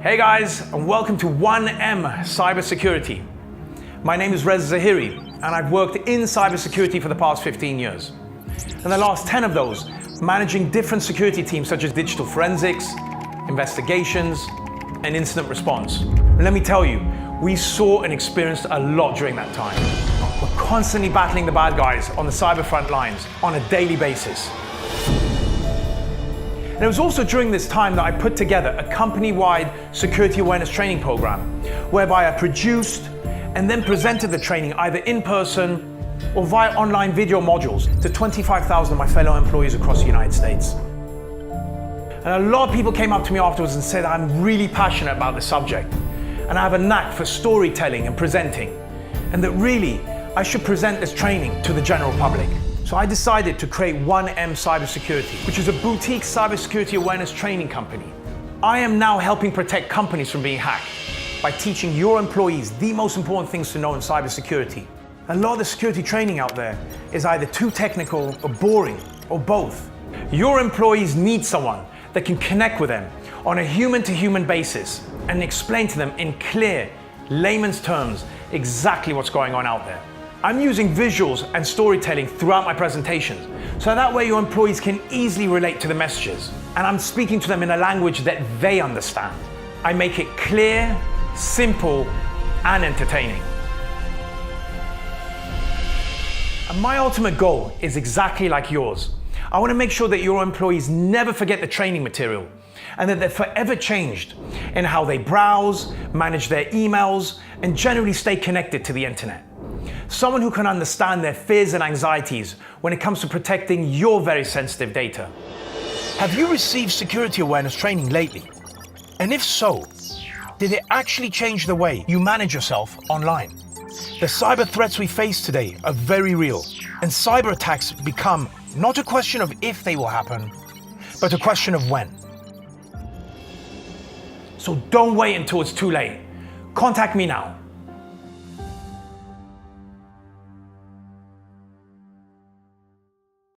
Hey guys, and welcome to 1M Cybersecurity. My name is Reza Zahiri, and I've worked in cybersecurity for the past 15 years. In the last 10 of those, managing different security teams such as digital forensics, investigations, and incident response. And let me tell you, we saw and experienced a lot during that time. We're constantly battling the bad guys on the cyber front lines on a daily basis. And it was also during this time that I put together a company-wide security awareness training program, whereby I produced and then presented the training either in person or via online video modules to 25,000 of my fellow employees across the United States. And a lot of people came up to me afterwards and said I'm really passionate about the subject, and I have a knack for storytelling and presenting, and that really I should present this training to the general public. So I decided to create 1M Cybersecurity, which is a boutique cybersecurity awareness training company. I am now helping protect companies from being hacked by teaching your employees the most important things to know in cybersecurity. A lot of the security training out there is either too technical or boring, or both. Your employees need someone that can connect with them on a human-to-human basis and explain to them in clear, layman's terms exactly what's going on out there. I'm using visuals and storytelling throughout my presentations, so that way your employees can easily relate to the messages, and I'm speaking to them in a language that they understand. I make it clear, simple, and entertaining. And my ultimate goal is exactly like yours. I want to make sure that your employees never forget the training material, and that they're forever changed in how they browse, manage their emails, and generally stay connected to the internet. Someone who can understand their fears and anxieties when it comes to protecting your very sensitive data. Have you received security awareness training lately? And if so, did it actually change the way you manage yourself online? The cyber threats we face today are very real, and cyber attacks become not a question of if they will happen, but a question of when. So don't wait until it's too late. Contact me now.